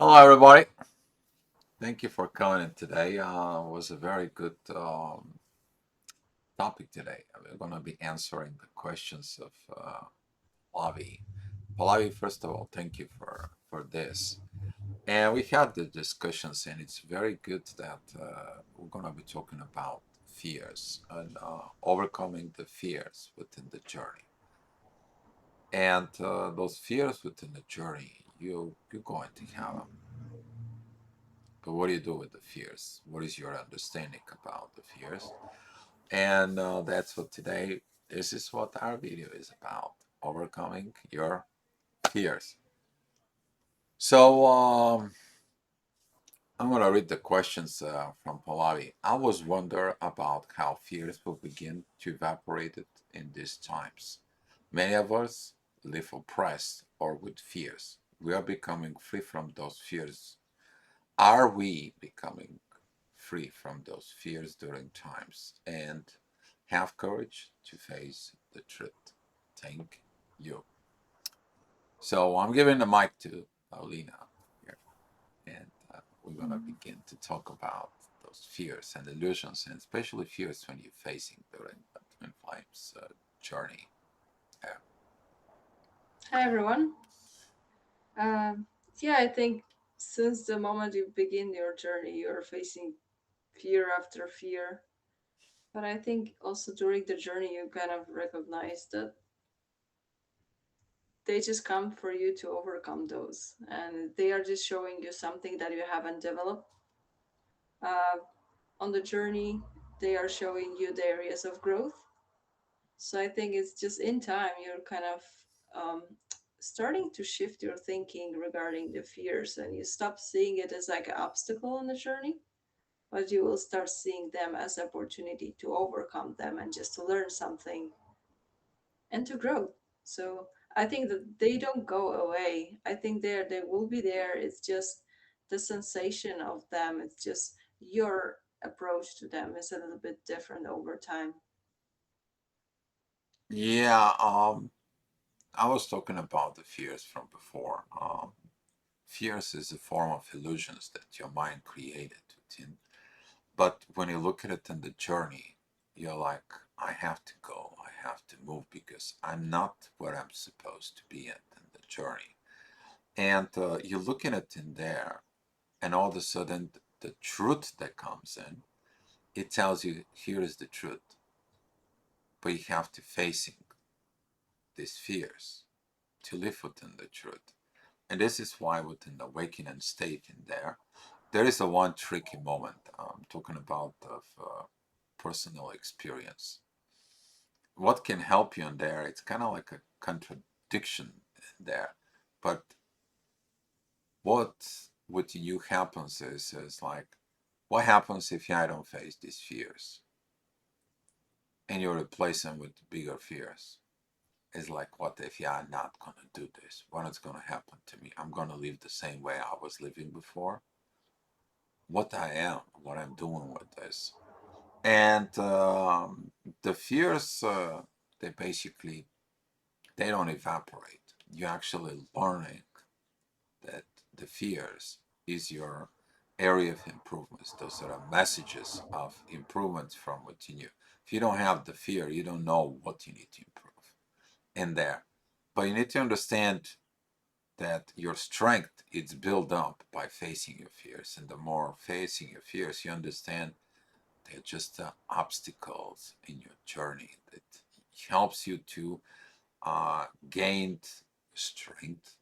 Hello, everybody. Thank you for coming in today. It was a very good topic today. We're going to be answering the questions of Pallavi. Pallavi, first of all, thank you for this. And we had the discussions, and it's very good that we're going to be talking about fears and overcoming the fears within the journey. And those fears within the journey, you're going to have them. But what do you do with the fears? What is your understanding about the fears? And that's what today, this is what our video is about, overcoming your fears. So I'm going to read the questions from Pallavi. I was wonder about how fears will begin to evaporate in these times. Many of us live oppressed or with fears. We are becoming free from those fears. Are we becoming free from those fears during times and have courage to face the truth? Thank you. So I'm giving the mic to Paulina here, and we're going to begin to talk about those fears and illusions, and especially fears when you're facing during the Twin Flames journey. Yeah. Hi everyone. Um, yeah, I think since the moment you begin your journey, you're facing fear after fear. But I think also during the journey, you kind of recognize that they just come for you to overcome those, and they are just showing you something that you haven't developed. Uh, on the journey, they are showing you the areas of growth. So I think it's just in time you're kind of um, starting to shift your thinking regarding the fears, and you stop seeing it as like an obstacle on the journey, but you will start seeing them as opportunity to overcome them and just to learn something and to grow. So I think that they don't go away. I think they will be there. It's just the sensation of them. It's just your approach to them is a little bit different over time. Yeah, I was talking about the fears from before. Fears is a form of illusions that your mind created within. But when you look at it in the journey, you're like, I have to go, I have to move because I'm not where I'm supposed to be at in the journey. And you look at it in there, and all of a sudden, the truth that comes in, it tells you, here is the truth. But you have to facing these fears to live within the truth. And this is why within the awakening state in there is a one tricky moment. I'm talking about of personal experience. What can help you in there? It's kind of like a contradiction in there. But what with you happens is like, what happens if I don't face these fears? And you replace them with bigger fears. It's like, what if I'm not gonna do this? What is gonna happen to me? I'm gonna live the same way I was living before. What I am, what I'm doing with this. And the fears, they basically, they don't evaporate. You're actually learning that the fears is your area of improvements. Those are messages of improvements from within you. If you don't have the fear, you don't know what you need to improve in there. But you need to understand that your strength is built up by facing your fears. And the more facing your fears, you understand they're just obstacles in your journey that helps you to gain strength,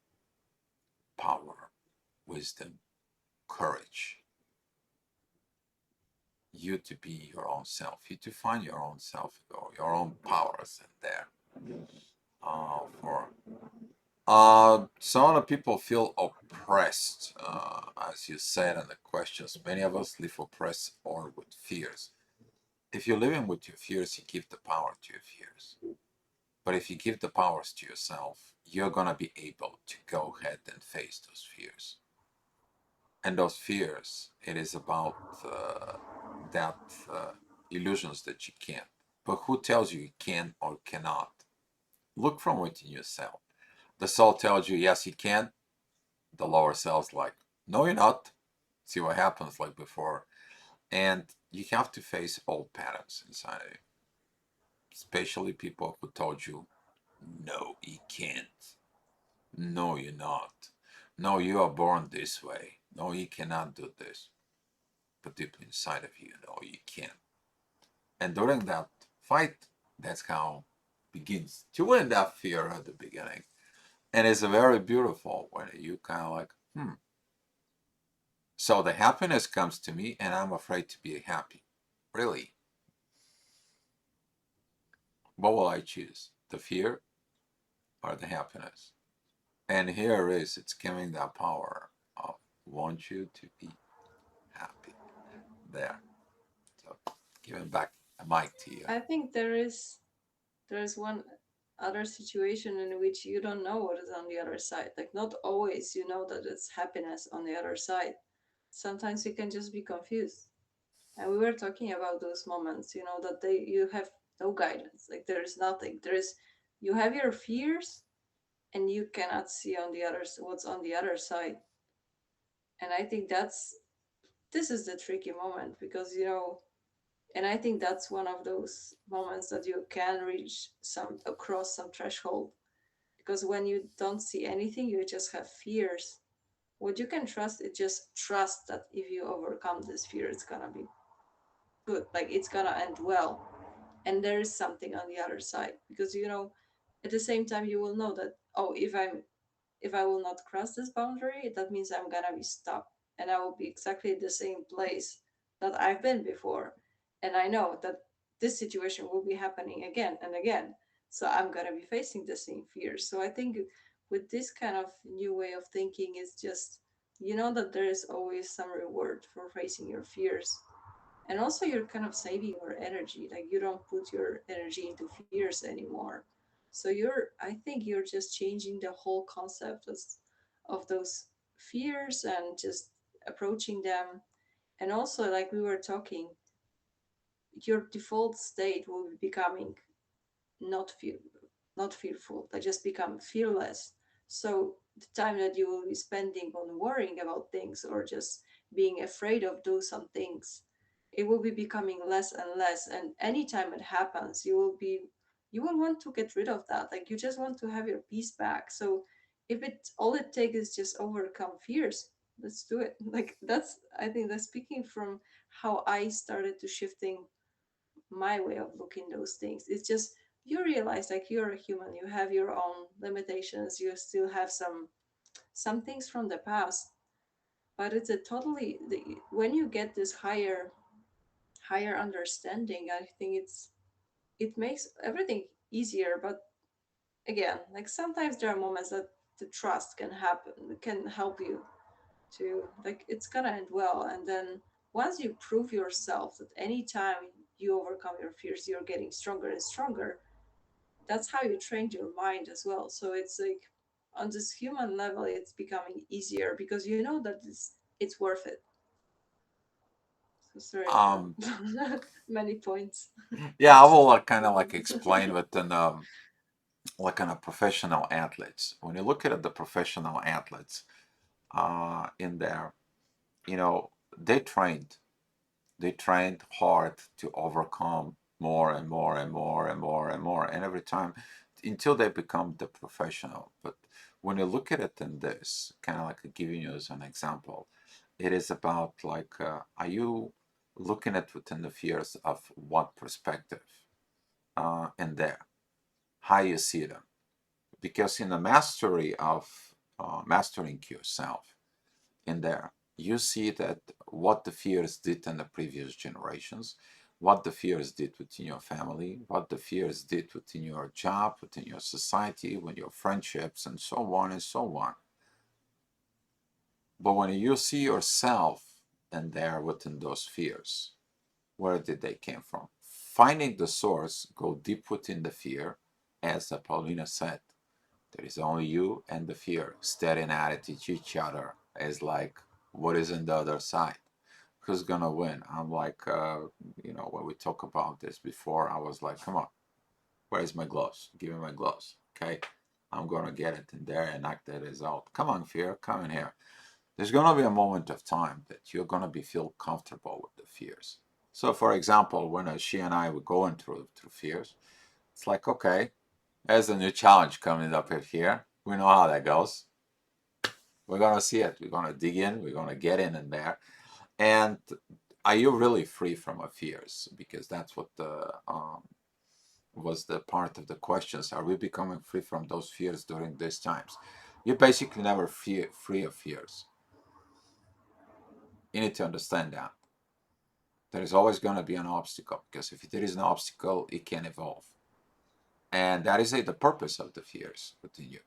power, wisdom, courage, you to be your own self, you to find your own self or your own powers in there. For some of the people feel oppressed, as you said in the questions. Many of us live oppressed or with fears. If you're living with your fears, you give the power to your fears. But if you give the powers to yourself, you're gonna be able to go ahead and face those fears. And those fears, it is about that illusions that you can't. But who tells you you can or cannot? Look from within yourself. The soul tells you yes you can. The lower self's like No, you're not. See what happens like before. And you have to face old patterns inside of you, especially people who told you, no, you can't. No, you're not. No, you are born this way. No, you cannot do this. But deep inside of you, no, you can. And during that fight, that's how it begins to win that fear at the beginning. And it's very beautiful when you kind of like, So the happiness comes to me and I'm afraid to be happy. Really? What will I choose? The fear or the happiness? And here is, it's giving that power of want you to be happy. There. So giving back a mic to you. I think there is one other situation in which you don't know what is on the other side. Like not always you know that it's happiness on the other side. Sometimes you can just be confused. And we were talking about those moments, that you have no guidance. Like there is nothing. You have your fears and you cannot see on the others what's on the other side. And I think this is the tricky moment because and I think that's one of those moments that you can reach some across some threshold, because when you don't see anything you just have fears. What you can trust is just trust that if you overcome this fear it's gonna be good, like it's gonna end well, and there is something on the other side. Because at the same time you will know that, oh, if I will not cross this boundary, that means I'm gonna be stuck and I will be exactly the same place that I've been before. And I know that this situation will be happening again and again. So I'm gonna be facing the same fears. So I think with this kind of new way of thinking, it's just that there is always some reward for facing your fears. And also you're kind of saving your energy. Like you don't put your energy into fears anymore. So I think you're just changing the whole concept of those fears and just approaching them. And also, like we were talking, your default state will be becoming not fear, not fearful. They just become fearless. So the time that you will be spending on worrying about things or just being afraid of do some things, it will be becoming less and less. And anytime it happens, you will want to get rid of that. Like you just want to have your peace back. So if it all it takes is just overcome fears, let's do it. Like that's I think that's speaking from how I started to shifting my way of looking those things. It's just you realize like you're a human, you have your own limitations, you still have some things from the past, but it's a when you get this higher understanding, I think it makes everything easier. But again, like sometimes there are moments that the trust can happen, can help you to, like, it's gonna end well. And then once you prove yourself that anytime you overcome your fears you're getting stronger and stronger, that's how you train your mind as well. So it's like on this human level it's becoming easier because you know that it's worth it. So sorry for Um, many points. yeah, I will kind of like explain within like on a professional athletes. When you look at the professional athletes in there, you know, they trained they trained hard to overcome more and more and more and more and more and every time until they become the professional. But when you look at it in this kind of like giving you as an example, it is about like are you looking at within the fears of what perspective in there, how you see them, because in the mastery of mastering yourself in there, you see that what the fears did in the previous generations, what the fears did within your family, what the fears did within your job, within your society, with your friendships, and so on and so on. But when you see yourself in there within those fears, where did they came from? Finding the source, go deep within the fear, as Paulina said. There is only you and the fear staring at each other as like, what is in the other side? Who's gonna win? I'm like, when we talk about this before, I was like, come on, where's my gloves? Give me my gloves, okay? I'm gonna get it in there and knock that is out. Come on, fear, come in here. there's going to be a moment of time that you're going to be feel comfortable with the fears. So, for example, when she and I were going through fears, it's like, okay, there's a new challenge coming up here. We know how that goes. We're going to see it. We're going to dig in. We're going to get in there. And are you really free from our fears? Because that's what the was the part of the questions. Are we becoming free from those fears during these times? You're basically never free of fears. You need to understand that. There is always going to be an obstacle because if there is an obstacle, it can evolve. And that is the purpose of the fears within you.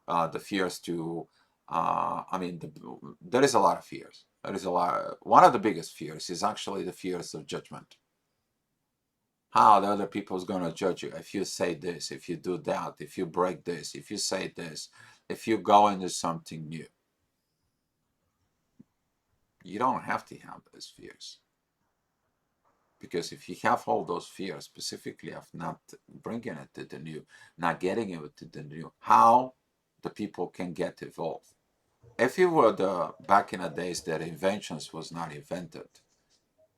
The fears to, there is a lot of fears. There is a lot. One of the biggest fears is actually the fears of judgment. How the other people is going to judge you if you say this, if you do that, if you break this, if you say this, if you go into something new. You don't have to have those fears. Because if you have all those fears, specifically of not bringing it to the new, not getting it to the new, how the people can get involved? If you were back in the days that inventions was not invented,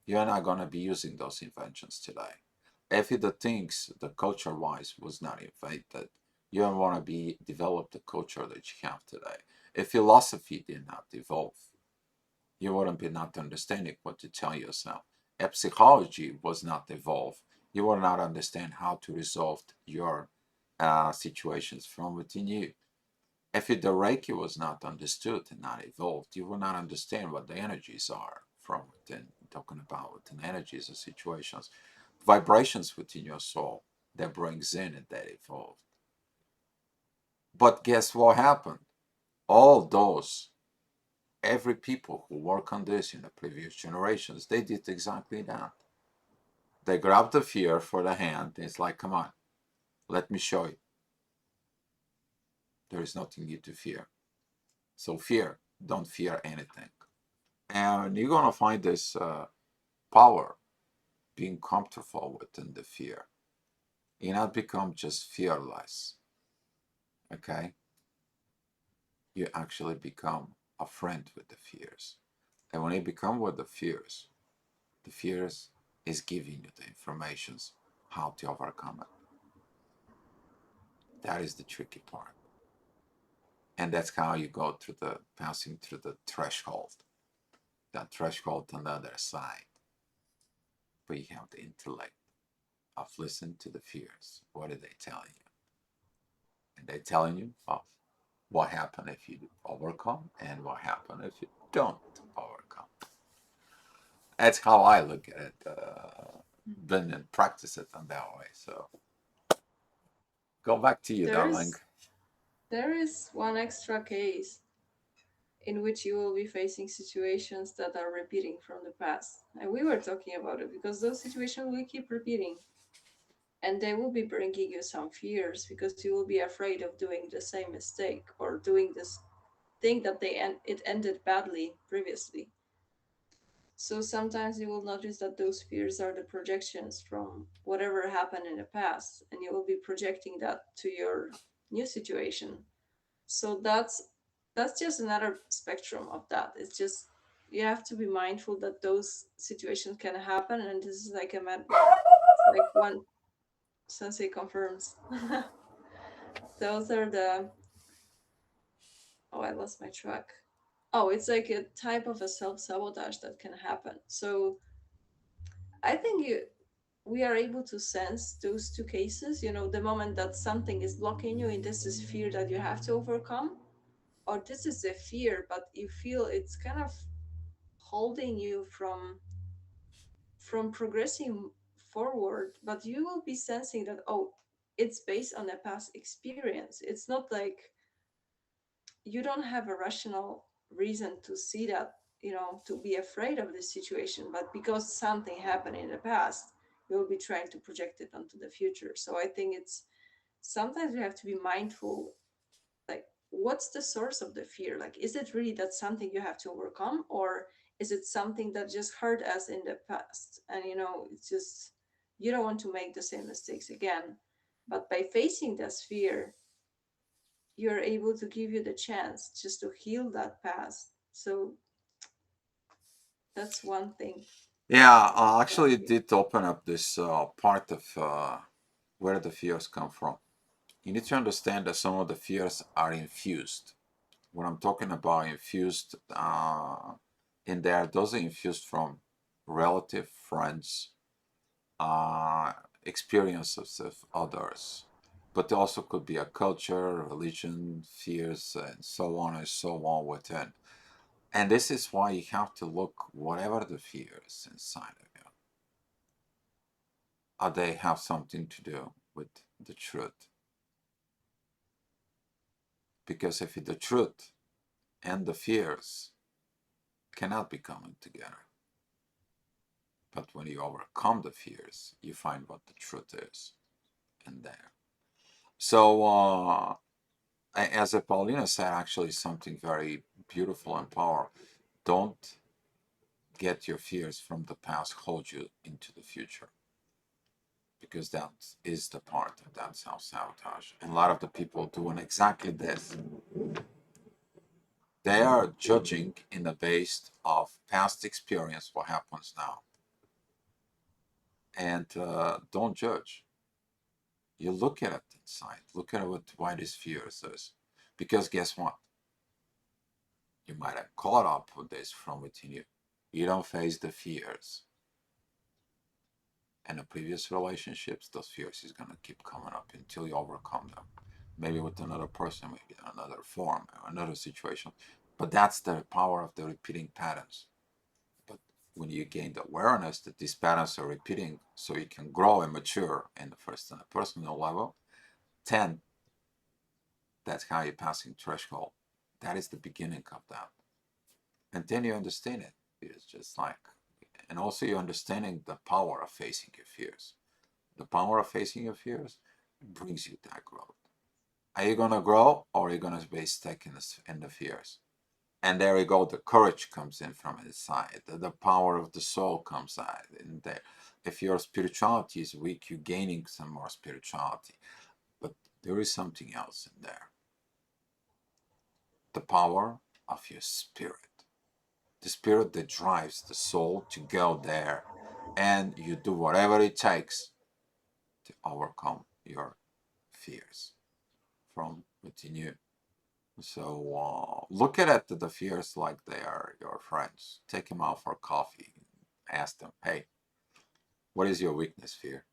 you're not going to be using those inventions today. If the things, the culture-wise, was not invented, you don't want to be develop the culture that you have today. If philosophy did not evolve, you wouldn't be not understanding what to tell yourself. If psychology was not evolved, you would not understand how to resolve your situations from within you. If the Reiki was not understood and not evolved, you will not understand what the energies are from within, talking about within energies of situations, vibrations within your soul that brings in and that evolved. But guess what happened? All those every people who work on this in the previous generations, they did exactly that. They grabbed the fear for the hand. It's like, come on, let me show you. There is nothing you to fear. So fear, don't fear anything. And you're gonna find this power being comfortable within the fear. You not become just fearless. Okay, you actually become a friend with the fears. And when you become with the fears is giving you the informations how to overcome it. That is the tricky part. And that's how you go through the passing through the threshold. That threshold on the other side. But you have the intellect of listening to the fears. What are they telling you? And they're telling you of what happened if you overcome and what happened if you don't overcome. That's how I look at it. Been and practice it on that way. So go back to you, darling. There's there is one extra case in which you will be facing situations that are repeating from the past. And we were talking about it because those situations will keep repeating and they will be bringing you some fears because you will be afraid of doing the same mistake or doing this thing that it ended badly previously. So sometimes you will notice that those fears are the projections from whatever happened in the past and you will be projecting that to your new situation. So that's just another spectrum of that. It's just you have to be mindful that those situations can happen, and this is like it's like one sensei confirms. Those are the oh, I lost my track. Oh, it's like a type of a self sabotage that can happen. So I think we are able to sense those two cases. You know, the moment that something is blocking you, and this is fear that you have to overcome, or this is a fear, but you feel it's kind of holding you from progressing forward, but you will be sensing that, oh, it's based on a past experience. It's not like you don't have a rational reason to see that, you know, to be afraid of this situation, but because something happened in the past, you'll be trying to project it onto the future. So I think it's sometimes we have to be mindful, like, what's the source of the fear? Like, is it really that something you have to overcome, or is it something that just hurt us in the past and, you know, it's just you don't want to make the same mistakes again? But by facing this fear, you're able to give you the chance just to heal that past So that's one thing Yeah, about actually, it fear. did open up this part of where the fears come from. You need to understand that some of the fears are infused. What I'm talking about infused in there, those are infused from relative, friends, uh, experiences of others. But there also could be a culture, religion, fears, and so on and so on within. And this is why you have to look whatever the fears inside of you. They have something to do with the truth. Because if the truth and the fears cannot be coming together, but when you overcome the fears, you find what the truth is in there. So, as Paulina said, actually, something very beautiful and powerful. Don't get your fears from the past hold you into the future, because that is the part of that self sabotage. And a lot of the people doing exactly this, they are judging in the base of past experience what happens now. And don't judge. You look at it inside. Look at what why this fear is. Because guess what? You might have caught up with this from within you. You don't face the fears. And the previous relationships, those fears is gonna keep coming up until you overcome them. Maybe with another person, maybe in another form, another situation. But that's the power of the repeating patterns. But when you gain the awareness that these patterns are repeating so you can grow and mature in the first and the personal level, 10, that's how you're passing threshold. That is the beginning of that. And then you understand it. It's just like, and also you're understanding the power of facing your fears. The power of facing your fears brings you that growth. Are you gonna grow or are you gonna be stuck in the fears? And there you go, the courage comes in from inside, the power of the soul comes out in there. If your spirituality is weak, you're gaining some more spirituality. But there is something else in there, the power of your spirit, the spirit that drives the soul to go there, and you do whatever it takes to overcome your fears from within you. So look at it, the fears like they are your friends. Take them out for coffee. Ask them, hey, what is your weakness, fear?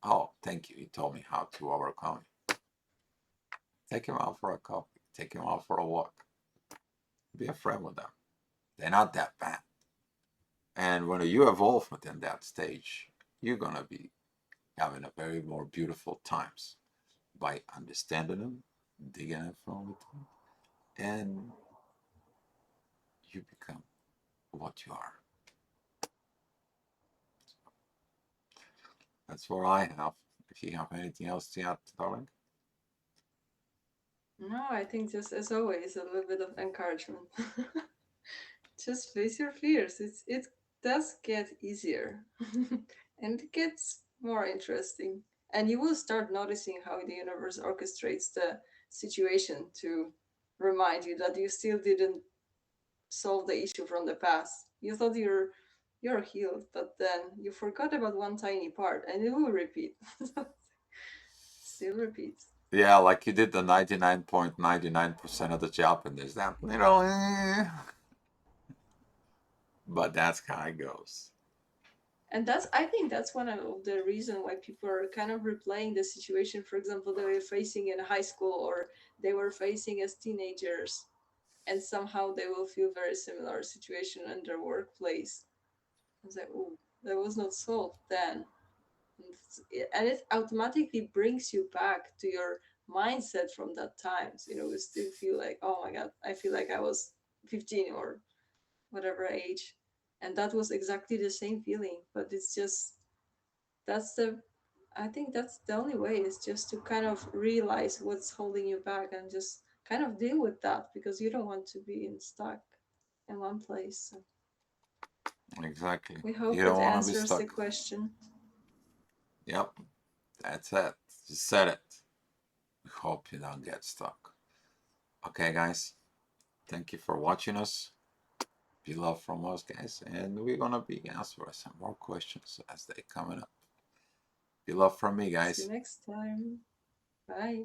Oh, thank you. You told me how to overcome it. Take them out for a coffee. Take them out for a walk. Be a friend with them. They're not that bad. And when you evolve within that stage, you're going to be having a very more beautiful times by understanding them, digging it from within, and you become what you are. That's what I have. If you have anything else to add, darling. No, I think just as always, a little bit of encouragement. Just face your fears. It does get easier, and it gets more interesting. And you will start noticing how the universe orchestrates the situation to remind you that you still didn't solve the issue from the past. You thought you're healed, but then you forgot about one tiny part, and it will repeat. Still repeats. Yeah, like you did the 99.99% of the job, and there's that little, but that's how it goes. And that's, I think that's one of the reason why people are kind of replaying the situation, for example, they were facing in high school or they were facing as teenagers, and somehow they will feel very similar situation in their workplace. It's like, oh, that was not solved then. And it automatically brings you back to your mindset from that time. So, you still feel like, oh my god, I feel like I was 15 or whatever age, and that was exactly the same feeling. But it's just, that's the, I think that's the only way, is just to kind of realize what's holding you back and just kind of deal with that, because you don't want to be stuck in one place. So Exactly. we You hope it don't want to be answers the stuck. question. Yep, that's it. Just said it. We hope you don't get stuck. Okay, guys. Thank you for watching us. Be love from us, guys, and we're gonna be answering some more questions as they coming up. Be love from me, See you guys. next time. Bye.